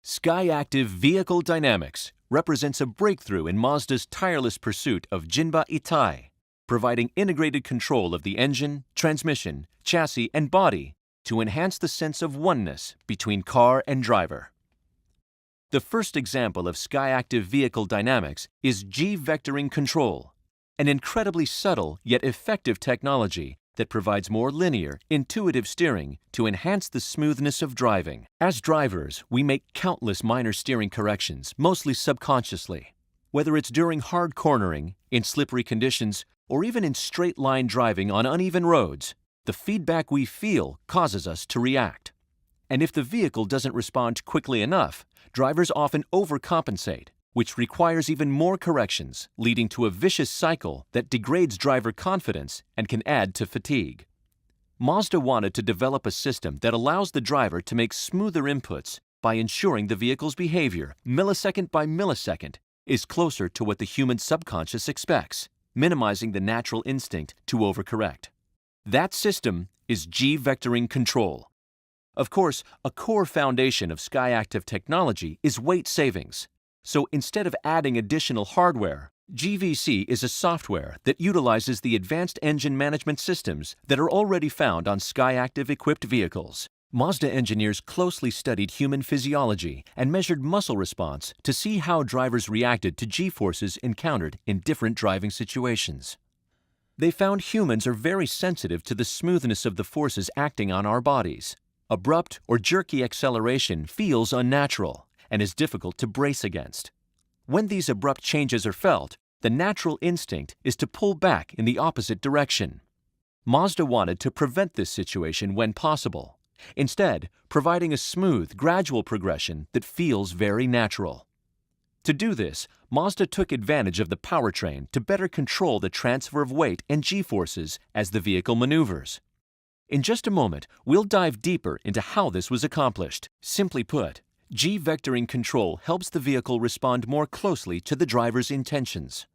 Skyactiv Vehicle Dynamics represents a breakthrough in Mazda's tireless pursuit of Jinba Itai, providing integrated control of the engine, transmission, chassis, and body to enhance the sense of oneness between car and driver. The first example of Skyactiv Vehicle Dynamics is G-vectoring control, an incredibly subtle yet effective technology that provides more linear, intuitive steering to enhance the smoothness of driving. As drivers, we make countless minor steering corrections, mostly subconsciously. Whether it's during hard cornering, in slippery conditions, or even in straight-line driving on uneven roads, the feedback we feel causes us to react. And if the vehicle doesn't respond quickly enough, drivers often overcompensate, which requires even more corrections, leading to a vicious cycle that degrades driver confidence and can add to fatigue. Mazda wanted to develop a system that allows the driver to make smoother inputs by ensuring the vehicle's behavior, millisecond by millisecond, is closer to what the human subconscious expects, minimizing the natural instinct to overcorrect. That system is G-vectoring control. Of course, a core foundation of Skyactiv technology is weight savings. So instead of adding additional hardware, GVC is a software that utilizes the advanced engine management systems that are already found on Skyactiv-equipped vehicles. Mazda engineers closely studied human physiology and measured muscle response to see how drivers reacted to G-forces encountered in different driving situations. They found humans are very sensitive to the smoothness of the forces acting on our bodies. Abrupt or jerky acceleration feels unnatural and is difficult to brace against. When these abrupt changes are felt, the natural instinct is to pull back in the opposite direction. Mazda wanted to prevent this situation when possible, instead providing a smooth, gradual progression that feels very natural. To do this, Mazda took advantage of the powertrain to better control the transfer of weight and G-forces as the vehicle maneuvers. In just a moment, we'll dive deeper into how this was accomplished. Simply put, G-vectoring control helps the vehicle respond more closely to the driver's intentions.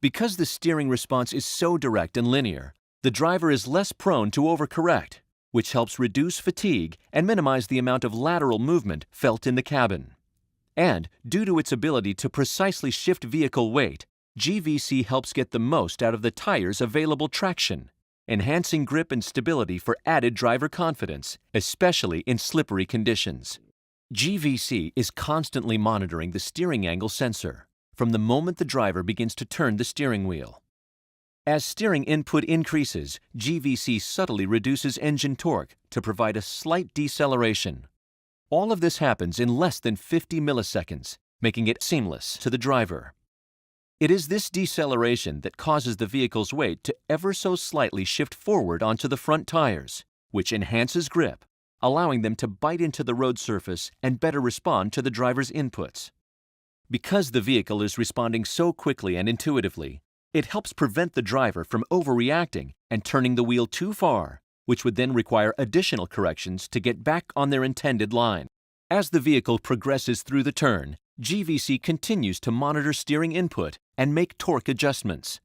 Because the steering response is so direct and linear, the driver is less prone to overcorrect, which helps reduce fatigue and minimize the amount of lateral movement felt in the cabin. And, due to its ability to precisely shift vehicle weight, GVC helps get the most out of the tire's available traction, enhancing grip and stability for added driver confidence, especially in slippery conditions. GVC is constantly monitoring the steering angle sensor from the moment the driver begins to turn the steering wheel. As steering input increases, GVC subtly reduces engine torque to provide a slight deceleration. All of this happens in less than 50 milliseconds, making it seamless to the driver. It is this deceleration that causes the vehicle's weight to ever so slightly shift forward onto the front tires, which enhances grip, allowing them to bite into the road surface and better respond to the driver's inputs. Because the vehicle is responding so quickly and intuitively, it helps prevent the driver from overreacting and turning the wheel too far, which would then require additional corrections to get back on their intended line. As the vehicle progresses through the turn, GVC continues to monitor steering input and make torque adjustments.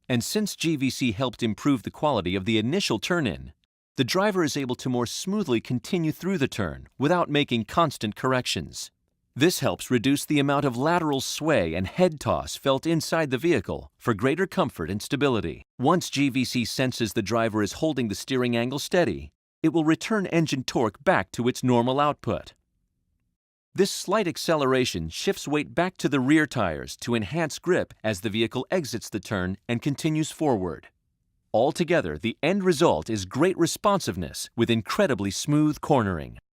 And since GVC helped improve the quality of the initial turn-in, the driver is able to more smoothly continue through the turn without making constant corrections. This helps reduce the amount of lateral sway and head toss felt inside the vehicle for greater comfort and stability. Once GVC senses the driver is holding the steering angle steady, it will return engine torque back to its normal output. This slight acceleration shifts weight back to the rear tires to enhance grip as the vehicle exits the turn and continues forward. Altogether, the end result is great responsiveness with incredibly smooth cornering.